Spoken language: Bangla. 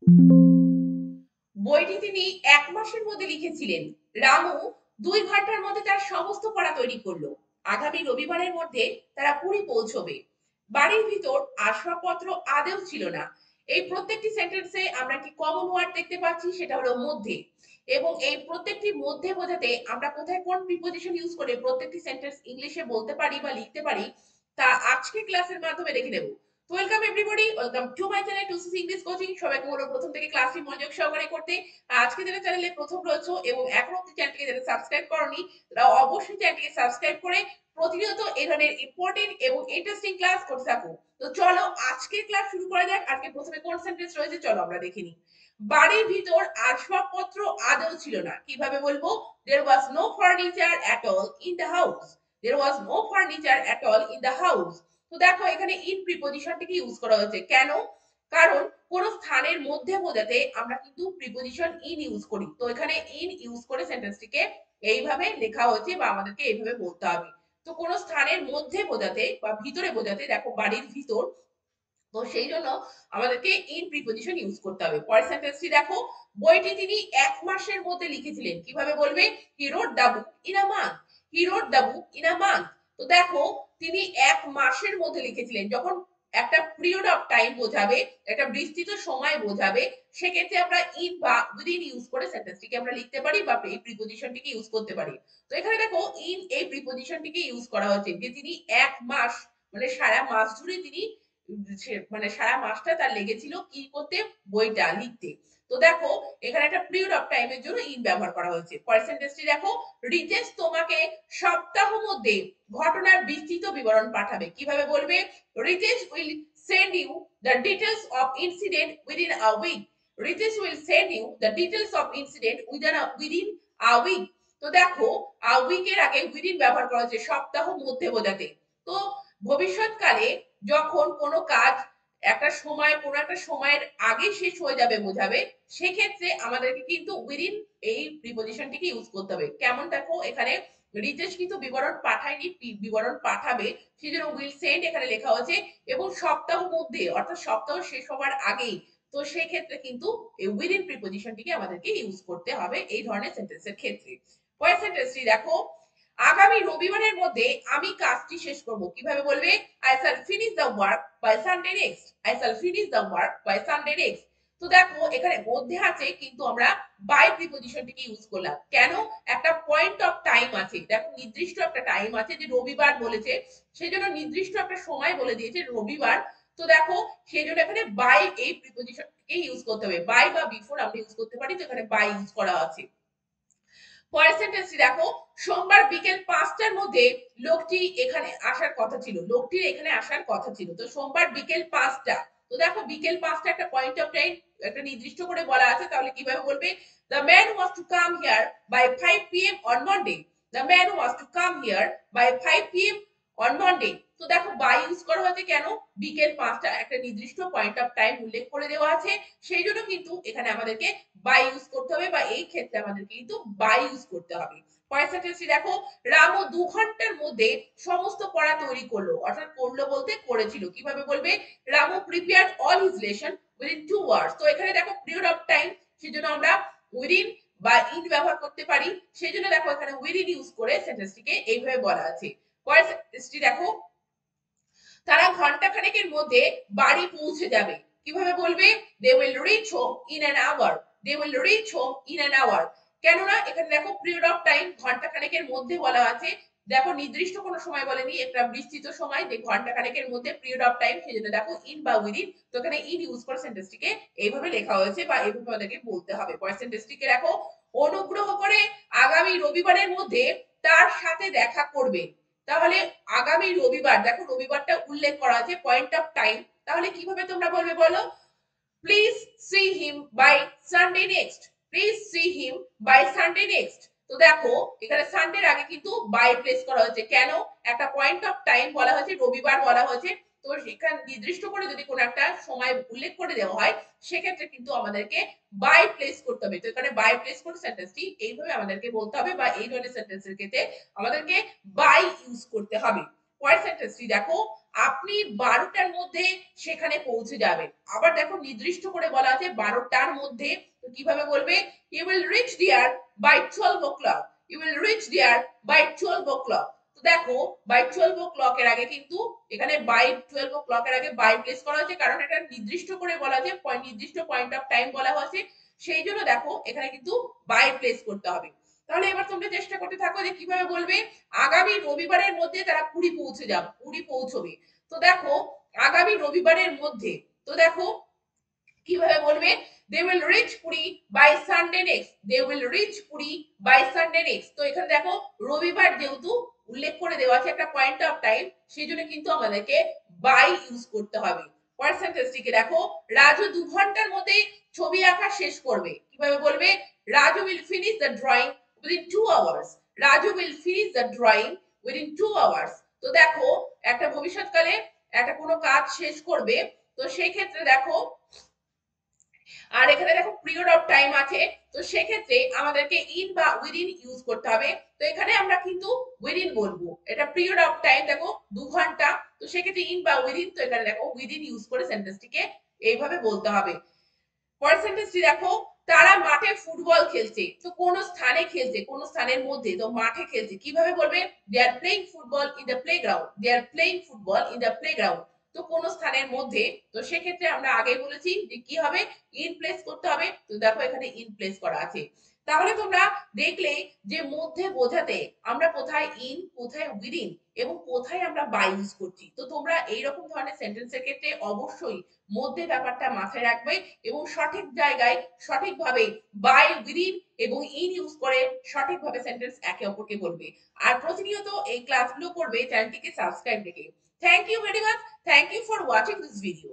বইটি তিনি 1 মাসের মধ্যে লিখেছিলেন। রামু 2 ঘন্টার মধ্যে তার সমস্ত পড়া তৈরি করলো। আগামী রবিবারের মধ্যে তারা পুরী পৌঁছবে। বাড়ির ভিতর আসবাবপত্র আদেও ছিল না। এই প্রত্যেকটি সেন্টেন্সে আমরা একটি কমন ওয়ার্ড দেখতে পাচ্ছি, সেটা হলো মধ্যে। এবং এই প্রত্যেকটি মধ্যে বোঝাতে আমরা কোথায় কোন প্রিপোজিশন ইউজ করে প্রত্যেকটি সেন্টেন্স ইংলিশে বলতে পারি বা লিখতে পারি, তা আজকে ক্লাসের মাধ্যমে দেখে নেব। Welcome everybody, welcome to my channel to CC English coaching. সবাইকে বলবো প্রথম থেকে ক্লাসটি মনোযোগ সহকারে করতে। আজকে যারা চ্যানেলে প্রথম রয়েছে এবং এখনো অব্দি চ্যানেলটিকে যারা সাবস্ক্রাইব করনি, তারা অবশ্যই চ্যানেলটিকে সাবস্ক্রাইব করে প্রতিনিয়ত এই ধরনের ইম্পর্টেন্ট এবং ইন্টারেস্টিং ক্লাস করতে থাকো। তো চলো আজকের ক্লাস শুরু করা যাক। আজকে প্রথমে কোন সেন্টেন্স রয়েছে চলো আমরা দেখে নিই। বাড়ির ভিতর আসবাবপত্র আদৌ ছিল না। কিভাবে বলবো? There was no furniture at all in the house. There was no furniture at all in the house. তো দেখো এখানে ইন প্রিপোজিশনটাকে ইউজ করা হয়েছে। কেন? কারণ কোন স্থানের মধ্যে বোঝাতে আমরা কিন্তু প্রিপোজিশন ইন ইউজ করি। তো এখানে ইন ইউজ করে সেন্টেন্সটিকে এইভাবে লেখা হয়েছে বা আমাদেরকে এইভাবে বলতে হবে। তো কোন স্থানের মধ্যে বোঝাতে বা ভিতরে বোঝাতে, দেখো বাড়ির ভিতর, তো সেই জন্য আমাদেরকে ইন প্রিপোজিশন ইউজ করতে হবে। পরের সেন্টেন্সটি দেখো, বইটি তিনি 1 মাসের মধ্যে লিখেছিলেন। কিভাবে বলবে? He wrote the book in a month. He wrote the book in a month. তো দেখো তিনি 1 মাসের মধ্যে লিখেছিলেন। যখন একটা পিরিয়ড অফ টাইম বোঝাবে, একটা বিস্তৃত সময় বোঝাবে, সেক্ষেত্রে আমরা ইন বা উইদিন ইউজ করে সেন্টেন্সটিকে আমরা লিখতে পারি বা এই প্রিপোজিশনটিকে ইউজ করতে পারি। তো এখানে দেখো ইন এই প্রিপোজিশনটিকে ইউজ করা হচ্ছে যে তিনি 1 মাস মানে সারা মাস জুড়ে তিনি মানে সারা মাসটা তার লেগেছিল কি করতে? বইটা লিখতে। তো দেখো এখানে একটা পিরিয়ড অফ টাইমের জন্য ইন ব্যবহার করা হয়েছে। পরের সেন্টেন্সটি দেখো, রিতেশ তোমাকে সপ্তাহ মধ্যে ঘটনার বিস্তৃত বিবরণ পাঠাবে। কিভাবে বলবে? Ritesh will send you the details of incident within a week. Ritesh will send you the details of incident within a week. তো দেখো আ উইকের আগে উইদিন ব্যবহার করা হয়েছে সপ্তাহ মধ্যে বোঝাতে। তো ভবিষ্যৎকালে যখন কোনো কাজ একটা সময় কোনো একটা সময়ের আগে শেষ হয়ে যাবে বোঝাবে, সেক্ষেত্রে আমাদেরকে কিন্তু উইদিন এই প্রিপোজিশনটিকে ইউজ করতে হবে। কেমন দেখো এখানে রিতেশ কিন্তু বিবরণ পাঠায়নি, বিবরণ পাঠাবে, সেজন্য উইল সেন্ড এখানে লেখা হয়েছে এবং সপ্তাহ মধ্যে অর্থাৎ সপ্তাহ শেষ হওয়ার আগেই। তো সেই ক্ষেত্রে কিন্তু এই উইদিন প্রিপোজিশনটিকে আমাদেরকে ইউজ করতে হবে এই ধরনের সেন্টেন্সের ক্ষেত্রে। পরের সেন্টেন্সটি দেখো, আগামী রবিবারের মধ্যে আমি কাজটি শেষ করব। কিভাবে বলবে? I shall finish the work by Sunday next. I shall finish the work by Sunday next. তো দেখো এখানে মধ্যে আছে কিন্তু আমরা বাই প্রিপোজিশনটিকে ইউজ করলাম। কেন? একটা পয়েন্ট অফ টাইম আছে। দেখো নির্দিষ্ট একটা টাইম আছে, যে রবিবার বলেছে, সেজন্য নির্দিষ্ট একটা সময় বলে দিয়েছে রবিবার। তো দেখো সেজন্য এখানে বাই এই প্রিপোজিশনকে ইউজ করতে হবে। বাই বা বিফোর আমরা ইউজ করতে পারি, তো এখানে বাই ইউজ করা আছে। পরের সেন্টেন্সটি দেখো, সোমবার বিকেল 5টার মধ্যে লোকটি এখানে আসার কথা ছিল। লোকটির এখানে আসার কথা ছিল। তো সোমবার বিকেল 5টা। তো দেখো বিকেল 5টা একটা পয়েন্ট অফ টাইম, একটা নির্দিষ্ট করে বলা আছে, তাহলে কিভাবে বলবে? The man was to come here by 5 p.m. On Monday. The man was to come here by 5 p.m. On Monday. তো দেখো বাই ইউজ করা হয়েছে কেন? বিকেল 5টা একটা নির্দিষ্ট পয়েন্ট অফ টাইম উল্লেখ করে দেওয়া আছে, সেই জন্য কিন্তু এখানে আমাদেরকে বাই ইউজ করতে হবে বা এই ক্ষেত্রে আমাদের কিন্তু বাই ইউজ করতে হবে। পরের সেন্টেন্সটি দেখো, রামু 2 ঘন্টার মধ্যে সমস্ত পড়া তৈরি করলো। অর্থাৎ করলো বলতে করেছিল। কিভাবে বলবে? Ramu prepared all his lesson within 2 hours। তো এখানে দেখো পিরিয়ড অফ টাইম, সেজন্য আমরা উইদিন বা ইন ব্যবহার করতে পারি। সেই জন্য দেখো এখানে উইদিন ইউজ করে সেন্টেন্সটিকে এইভাবে বলা আছে। পরের সেন্টেন্সটি দেখো, তারা ঘন্টা খানেকের মধ্যে বাড়ি পৌঁছে যাবে। কিভাবে বলবে? They will reach home in an hour. They will reach home in an hour. কেননা এখানে দেখো পিরিয়ড অফ টাইম ঘন্টা খানেকের মধ্যে বলা আছে। দেখো নির্দিষ্ট কোনো সময় বলেনি, একটা বিস্তৃত সময়, যে ঘন্টা খানেকের মধ্যে পিরিয়ড অফ টাইম, সেজন্য দেখো ইন বা উইদিন। তো এখানে ইন ইউজ করে সেন্টেন্সটিকে এইভাবে লেখা হয়েছে বা এইভাবে আমাদেরকে বলতে হবে। পরের সেন্টেন্সটিকে দেখো, অনুগ্রহ করে আগামী রবিবারের মধ্যে তার সাথে দেখা করবে। তাহলে আগামী রবিবার, দেখো রবিবারটা উল্লেখ করা আছে পয়েন্ট অফ টাইম, তাহলে কিভাবে তোমরা বলবে বলো? Please see him by Sunday next. Please see him by Sunday next. তো দেখো এখানে সানডের আগে কিন্তু বাই প্লেস করা হয়েছে। কেন? একটা পয়েন্ট অফ টাইম বলা হয়েছে, রবিবার বলা হয়েছে। তো সেখানে নির্দিষ্ট করে যদি কোনো একটা সময় উল্লেখ করে দেওয়া হয়, সেক্ষেত্রে কিন্তু আমাদেরকে বাই প্লেস করতে হবে। তো এখানে বাই প্লেস করে সেন্টেন্সটি এইভাবে আমাদেরকে বলতে হবে বা এই ধরনের সেন্টেন্সের ক্ষেত্রে আমাদেরকে বাই ইউজ করতে হবে। পরের সেন্টেন্সটি দেখো, আপনি 12টার মধ্যে সেখানে পৌঁছে যাবেন। আবার দেখো নির্দিষ্ট করে বলা আছে 12টার মধ্যে, তো কিভাবে বলবে? You will reach there by 12 o'clock, you will reach there by 12 o'clock। তো দেখো বাই 12 o'clock এর আগে কিন্তু এখানে বাই 12 o'clock এর আগে বাই প্লেস করা হয়েছে, কারণ এটা নির্দিষ্ট করে বলা আছে, নির্দিষ্ট পয়েন্ট অফ টাইম বলা হয়েছে, সেই জন্য দেখো এখানে কিন্তু বাই প্লেস করতে হবে। তাহলে এবার তোমরা চেষ্টা করতে থাকো যে কিভাবে বলবে আগামী রবিবারের মধ্যে তারা পুরী পৌঁছে যাবে, পুরী পৌঁছবে। তো দেখো আগামী রবিবারের মধ্যে, তো দেখো কিভাবে বলবে? they will reach puri by sunday next, they will reach puri by sunday next। তো এখানে দেখো রবিবার যেহেতু উল্লেখ করে দেওয়া আছে একটা পয়েন্ট অফ টাইম, সেই জন্য কিন্তু আমাদেরকে বাই ইউজ করতে হবে। পরের সেন্টেন্সটিকে দেখো, রাজু 2 ঘন্টার মধ্যে ছবি আঁকা শেষ করবে। কিভাবে বলবে? Raju will finish the drawing within 2 hours, Raju will finish the drawing within 2 hours। তো দেখো একটা ভবিষ্যৎকালে একটা কোনো কাজ শেষ করবে, তো সেই ক্ষেত্রে দেখো, আর এখানে দেখো পিরিয়ড অফ টাইম আছে, তো সেক্ষেত্রে আমাদেরকে ইন বা উইদিন ইউজ করতে হবে। তো এখানে আমরা কিন্তু উইদিন বলবো, এটা পিরিয়ড অফ টাইম দেখো 2 ঘন্টা, তো সেক্ষেত্রে ইন বা উইদিন, তো এখানে দেখো উইদিন ইউজ করে সেন্টেন্সটিকে এইভাবে বলতে হবে। পরের সেন্টেন্সটি দেখো, তারা মাঠে ফুটবল খেলছে। তো কোন স্থানে খেলছে? কোন স্থানের মধ্যে, তো মাঠে খেলছে। কিভাবে বলবে? They are playing football in the playground, they are playing football in the playground. তো কোন স্থানের মধ্যে, তো সেক্ষেত্রে আমরা আগেই বলেছি যে কি হবে? ইন প্লেস করতে হবে। তো দেখো এখানে ইন প্লেস করা আছে। তাহলে তোমরা দেখলে যে মধ্যে বোঝাতে আমরা কোথায় ইন, কোথায় উইদিন এবং কোথায় আমরা বাই ইউজ করছি। তো তোমরা এইরকম ধরনের সেন্টেন্সের ক্ষেত্রে অবশ্যই মধ্যে ব্যাপারটা মাথায় রাখবে এবং সঠিক জায়গায় সঠিকভাবে বাই, উইদিন এবং ইন ইউজ করে সঠিকভাবে সেন্টেন্স একে অপরকে বলবে। আর প্রতিনিয়ত এই ক্লাসগুলো করবে চ্যানেলটিকে সাবস্ক্রাইব রেখে। Thank you very much, thank you for watching this video.